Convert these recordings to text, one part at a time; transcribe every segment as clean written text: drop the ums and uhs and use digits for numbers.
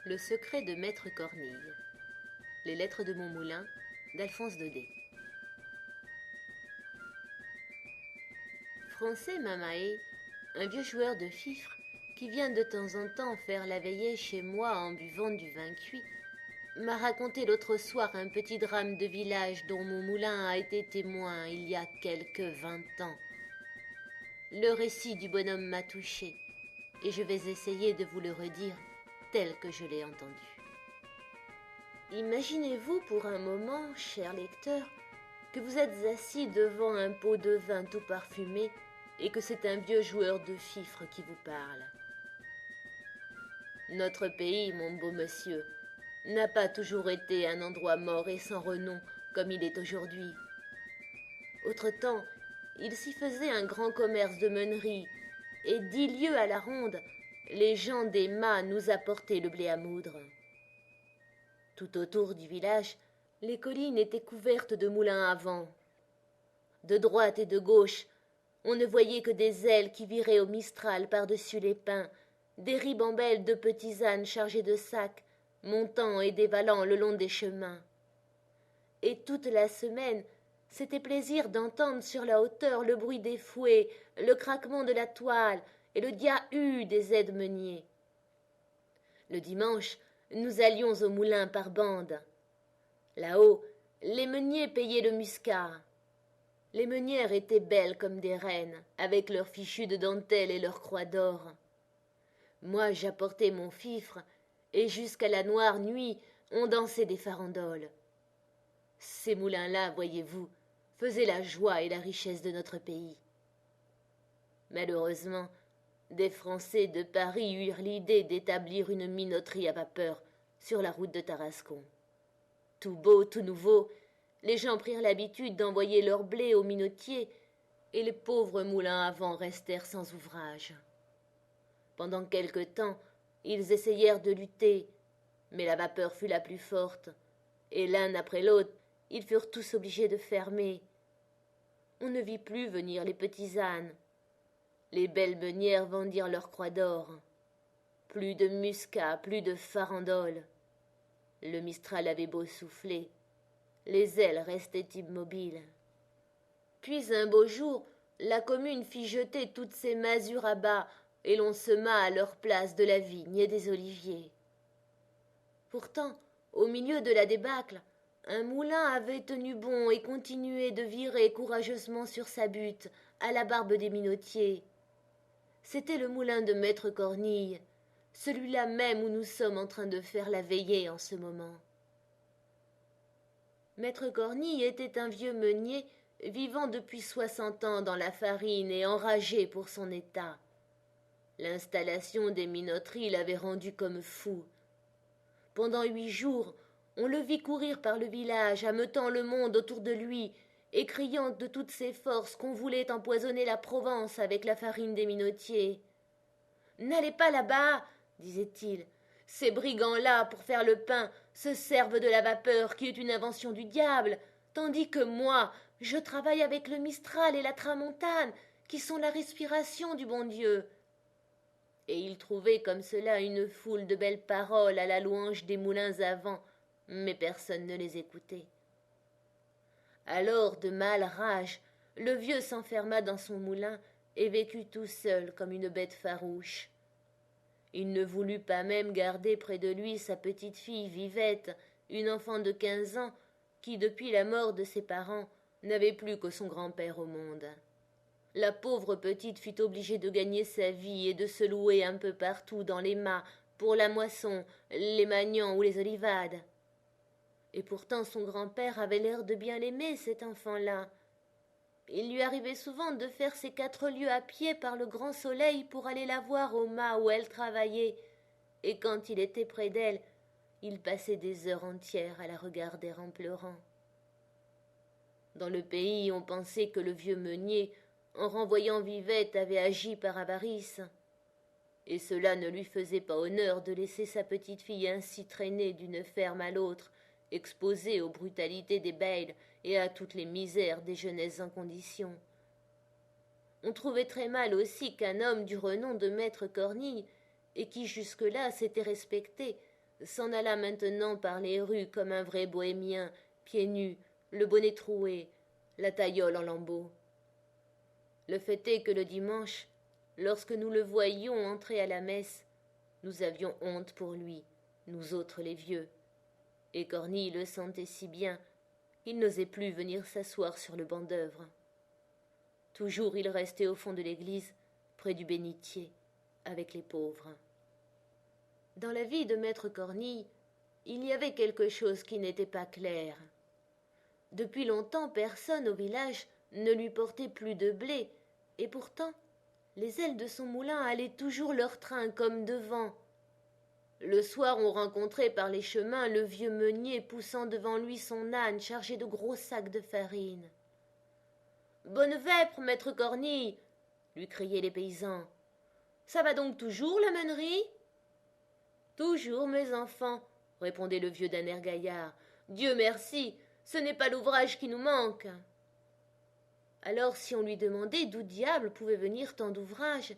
Le secret de Maître Cornille. Les lettres de mon moulin d'Alphonse Daudet. Français Mamae, un vieux joueur de fifre qui vient de temps en temps faire la veillée chez moi en buvant du vin cuit, m'a raconté l'autre soir un petit drame de village dont mon moulin a été témoin il y a quelque 20 ans. Le récit du bonhomme m'a touché, et je vais essayer de vous le redire tel que je l'ai entendu. Imaginez-vous pour un moment, cher lecteur, que vous êtes assis devant un pot de vin tout parfumé et que c'est un vieux joueur de fifre qui vous parle. Notre pays, mon beau monsieur, n'a pas toujours été un endroit mort et sans renom comme il est aujourd'hui. Autre-temps, il s'y faisait un grand commerce de meunerie, et 10 lieues à la ronde, les gens des mâts nous apportaient le blé à moudre. Tout autour du village, les collines étaient couvertes de moulins à vent. De droite et de gauche, on ne voyait que des ailes qui viraient au mistral par-dessus les pins, des ribambelles de petits ânes chargés de sacs, montant et dévalant le long des chemins. Et toute la semaine, c'était plaisir d'entendre sur la hauteur le bruit des fouets, le craquement de la toile et le dia-hu des aides-meuniers. Le dimanche, nous allions au moulin par bande. Là-haut, les meuniers payaient le muscat. Les meunières étaient belles comme des reines, avec leurs fichus de dentelle et leurs croix d'or. Moi, j'apportais mon fifre, et jusqu'à la noire nuit, on dansait des farandoles. Ces moulins-là, voyez-vous, faisaient la joie et la richesse de notre pays. Malheureusement, des Français de Paris eurent l'idée d'établir une minoterie à vapeur sur la route de Tarascon. Tout beau, tout nouveau, les gens prirent l'habitude d'envoyer leur blé aux minotiers, et les pauvres moulins à vent restèrent sans ouvrage. Pendant quelque temps, ils essayèrent de lutter, mais la vapeur fut la plus forte, et l'un après l'autre, ils furent tous obligés de fermer. On ne vit plus venir les petits ânes. Les belles meunières vendirent leurs croix d'or. Plus de muscat, plus de farandole. Le mistral avait beau souffler, les ailes restaient immobiles. Puis un beau jour, la commune fit jeter toutes ses masures à bas, et l'on sema à leur place de la vigne et des oliviers. Pourtant, au milieu de la débâcle, un moulin avait tenu bon et continuait de virer courageusement sur sa butte, à la barbe des minotiers. C'était le moulin de Maître Cornille, celui-là même où nous sommes en train de faire la veillée en ce moment. Maître Cornille était un vieux meunier vivant depuis 60 ans dans la farine et enragé pour son état. L'installation des minoteries l'avait rendu comme fou. Pendant 8 jours, on le vit courir par le village, ameutant le monde autour de lui, et criant de toutes ses forces qu'on voulait empoisonner la Provence avec la farine des minotiers. « N'allez pas là-bas, disait-il. Ces brigands-là, pour faire le pain, se servent de la vapeur qui est une invention du diable, tandis que moi, je travaille avec le Mistral et la Tramontane, qui sont la respiration du bon Dieu. » Et il trouvait comme cela une foule de belles paroles à la louange des moulins à vent, mais personne ne les écoutait. Alors, de mâle rage, le vieux s'enferma dans son moulin et vécut tout seul comme une bête farouche. Il ne voulut pas même garder près de lui sa petite-fille Vivette, une enfant de 15 ans, qui, depuis la mort de ses parents, n'avait plus que son grand-père au monde. La pauvre petite fut obligée de gagner sa vie et de se louer un peu partout dans les mâts, pour la moisson, les magnans ou les olivades. Et pourtant son grand-père avait l'air de bien l'aimer, cet enfant-là. Il lui arrivait souvent de faire ses 4 lieues à pied par le grand soleil pour aller la voir au mât où elle travaillait, et quand il était près d'elle, il passait des heures entières à la regarder en pleurant. Dans le pays, on pensait que le vieux meunier, en renvoyant Vivette, avait agi par avarice, et cela ne lui faisait pas honneur de laisser sa petite-fille ainsi traîner d'une ferme à l'autre, exposée aux brutalités des bails et à toutes les misères des jeunesses en condition. On trouvait très mal aussi qu'un homme du renom de maître Cornille, et qui jusque-là s'était respecté, s'en alla maintenant par les rues comme un vrai bohémien, pieds nus, le bonnet troué, la taillole en lambeaux. Le fait est que le dimanche, lorsque nous le voyions entrer à la messe, nous avions honte pour lui, nous autres les vieux, et Cornille le sentait si bien qu'il n'osait plus venir s'asseoir sur le banc d'œuvre. Toujours il restait au fond de l'église, près du bénitier, avec les pauvres. Dans la vie de maître Cornille, il y avait quelque chose qui n'était pas clair. Depuis longtemps, personne au village ne lui portait plus de blé, et pourtant, les ailes de son moulin allaient toujours leur train comme devant. Le soir, on rencontrait par les chemins le vieux meunier poussant devant lui son âne chargé de gros sacs de farine. « Bonne vêpre, maître Cornille !» lui criaient les paysans. « Ça va donc toujours, la meunerie ?»« Toujours, mes enfants, » répondait le vieux d'un air gaillard. « Dieu merci, ce n'est pas l'ouvrage qui nous manque. » Alors, si on lui demandait d'où diable pouvait venir tant d'ouvrage,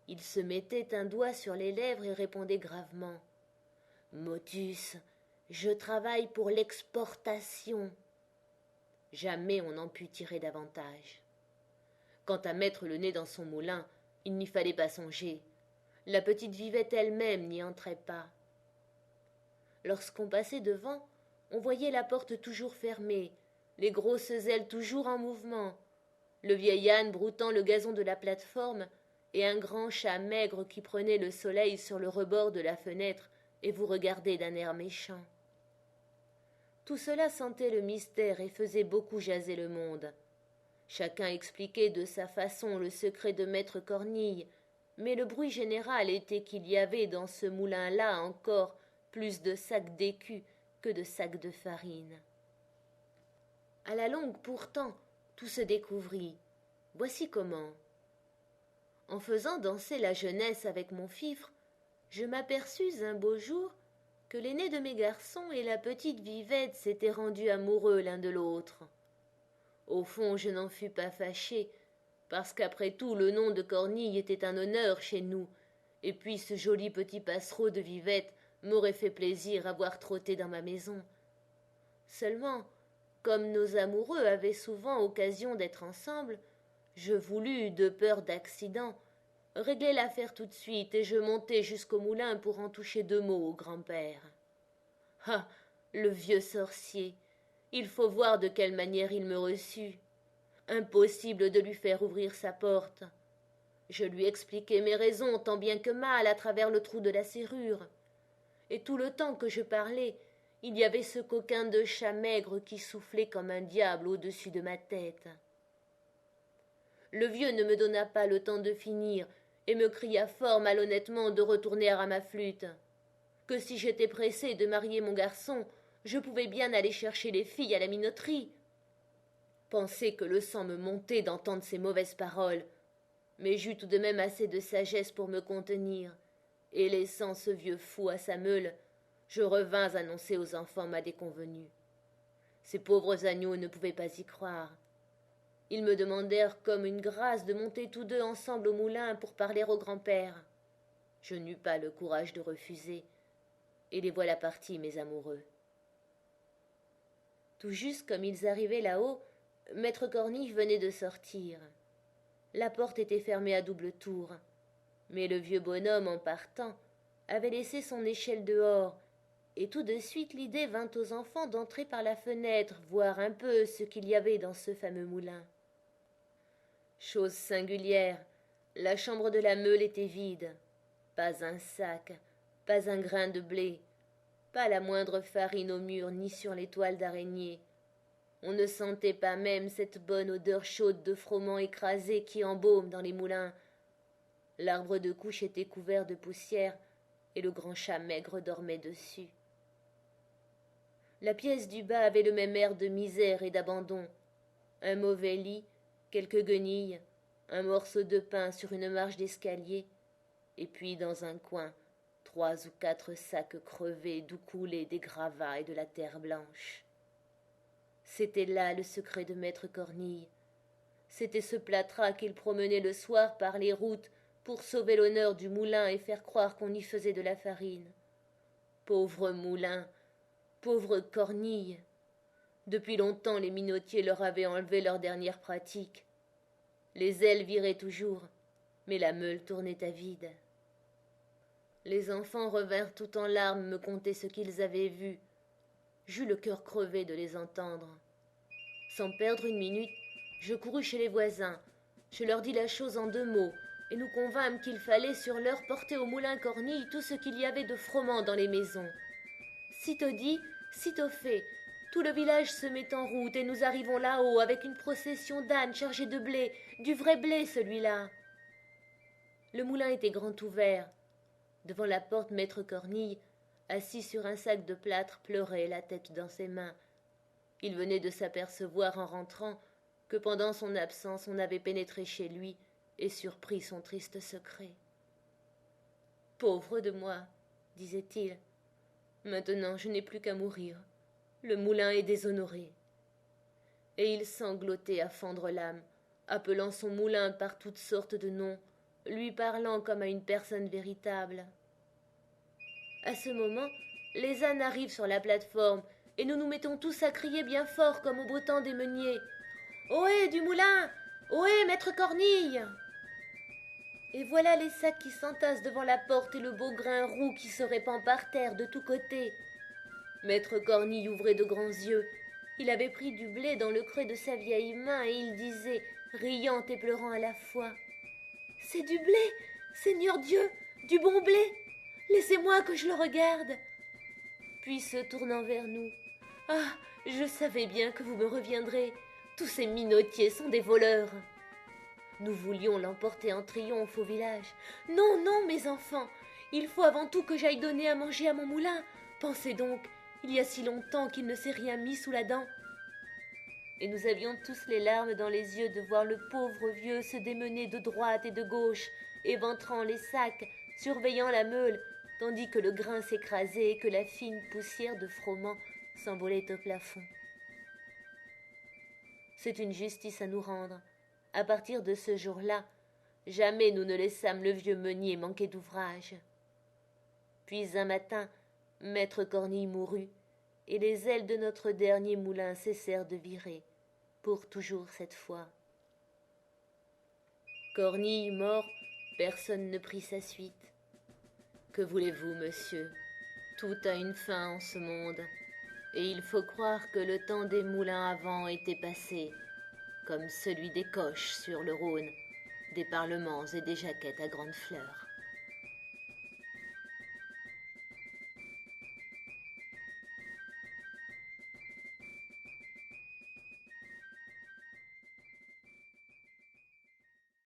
il se mettait un doigt sur les lèvres et répondait gravement. « Motus, je travaille pour l'exportation. » Jamais on n'en put tirer davantage. Quant à mettre le nez dans son moulin, il n'y fallait pas songer. La petite Vivette elle-même n'y entrait pas. Lorsqu'on passait devant, on voyait la porte toujours fermée, les grosses ailes toujours en mouvement, le vieil âne broutant le gazon de la plate-forme et un grand chat maigre qui prenait le soleil sur le rebord de la fenêtre et vous regardait d'un air méchant. Tout cela sentait le mystère et faisait beaucoup jaser le monde. Chacun expliquait de sa façon le secret de maître Cornille, mais le bruit général était qu'il y avait dans ce moulin-là encore plus de sacs d'écus que de sacs de farine. À la longue, pourtant, tout se découvrit. Voici comment. En faisant danser la jeunesse avec mon fifre, je m'aperçus un beau jour que l'aîné de mes garçons et la petite Vivette s'étaient rendus amoureux l'un de l'autre. Au fond, je n'en fus pas fâché, parce qu'après tout, le nom de Cornille était un honneur chez nous, et puis ce joli petit passereau de Vivette m'aurait fait plaisir à voir trotter dans ma maison. Seulement, comme nos amoureux avaient souvent occasion d'être ensemble, je voulus, de peur d'accident, régler l'affaire tout de suite, et je montai jusqu'au moulin pour en toucher 2 mots au grand-père. Ah, le vieux sorcier! Il faut voir de quelle manière il me reçut. Impossible de lui faire ouvrir sa porte. Je lui expliquai mes raisons tant bien que mal à travers le trou de la serrure. Et tout le temps que je parlais, il y avait ce coquin de chat maigre qui soufflait comme un diable au-dessus de ma tête. Le vieux ne me donna pas le temps de finir et me cria fort malhonnêtement de retourner à ma flûte, que si j'étais pressé de marier mon garçon, je pouvais bien aller chercher les filles à la minoterie. Pensez que le sang me montait d'entendre ces mauvaises paroles, mais j'eus tout de même assez de sagesse pour me contenir, et laissant ce vieux fou à sa meule, je revins annoncer aux enfants ma déconvenue. Ces pauvres agneaux ne pouvaient pas y croire. Ils me demandèrent comme une grâce de monter tous 2 ensemble au moulin pour parler au grand-père. Je n'eus pas le courage de refuser, et les voilà partis, mes amoureux. Tout juste comme ils arrivaient là-haut, maître Cornille venait de sortir. La porte était fermée à double tour, mais le vieux bonhomme, en partant, avait laissé son échelle dehors, et tout de suite l'idée vint aux enfants d'entrer par la fenêtre, voir un peu ce qu'il y avait dans ce fameux moulin. Chose singulière, la chambre de la meule était vide. Pas un sac, pas un grain de blé, pas la moindre farine au mur ni sur les toiles d'araignée. On ne sentait pas même cette bonne odeur chaude de froment écrasé qui embaume dans les moulins. L'arbre de couche était couvert de poussière et le grand chat maigre dormait dessus. La pièce du bas avait le même air de misère et d'abandon. Un mauvais lit, quelques guenilles, un morceau de pain sur une marche d'escalier, et puis dans un coin, 3 ou 4 sacs crevés d'où coulaient des gravats et de la terre blanche. C'était là le secret de maître Cornille. C'était ce plâtras qu'il promenait le soir par les routes pour sauver l'honneur du moulin et faire croire qu'on y faisait de la farine. Pauvre moulin, pauvre cornille. Depuis longtemps les minotiers leur avaient enlevé leur dernière pratique. Les ailes viraient toujours, mais la meule tournait à vide. Les enfants revinrent tout en larmes me conter ce qu'ils avaient vu. J'eus le cœur crevé de les entendre. Sans perdre une minute, je courus chez les voisins. Je leur dis la chose en 2 mots, et nous convînmes qu'il fallait sur l'heure porter au moulin Cornille tout ce qu'il y avait de froment dans les maisons. Sitôt dit, sitôt fait. Tout le village se met en route, et nous arrivons là-haut avec une procession d'ânes chargés de blé, du vrai blé celui-là. Le moulin était grand ouvert. Devant la porte, maître Cornille, assis sur un sac de plâtre, pleurait, la tête dans ses mains. Il venait de s'apercevoir en rentrant que pendant son absence on avait pénétré chez lui et surpris son triste secret. « Pauvre de moi, disait-il, maintenant je n'ai plus qu'à mourir. Le moulin est déshonoré. » Et il sanglotait à fendre l'âme, appelant son moulin par toutes sortes de noms, lui parlant comme à une personne véritable. À ce moment, les ânes arrivent sur la plate-forme, et nous nous mettons tous à crier bien fort comme au beau temps des meuniers. « Ohé, du moulin! Ohé, maître Cornille !» Et voilà les sacs qui s'entassent devant la porte et le beau grain roux qui se répand par terre de tous côtés. Maître Cornille ouvrait de grands yeux. Il avait pris du blé dans le creux de sa vieille main et il disait, riant et pleurant à la fois, « C'est du blé, Seigneur Dieu, du bon blé! Laissez-moi que je le regarde !» Puis se tournant vers nous, « Ah, je savais bien que vous me reviendrez. Tous ces minotiers sont des voleurs. » Nous voulions l'emporter en triomphe au village. « Non, non, mes enfants, il faut avant tout que j'aille donner à manger à mon moulin. Pensez donc, il y a si longtemps qu'il ne s'est rien mis sous la dent. » Et nous avions tous les larmes dans les yeux de voir le pauvre vieux se démener de droite et de gauche, éventrant les sacs, surveillant la meule, tandis que le grain s'écrasait et que la fine poussière de froment s'envolait au plafond. C'est une justice à nous rendre. À partir de ce jour-là, jamais nous ne laissâmes le vieux meunier manquer d'ouvrage. Puis un matin, maître Cornille mourut, et les ailes de notre dernier moulin cessèrent de virer, pour toujours cette fois. Cornille mort, personne ne prit sa suite. Que voulez-vous, monsieur? Tout a une fin en ce monde, et il faut croire que le temps des moulins avant était passé, comme celui des coches sur le Rhône, des parlements et des jaquettes à grandes fleurs.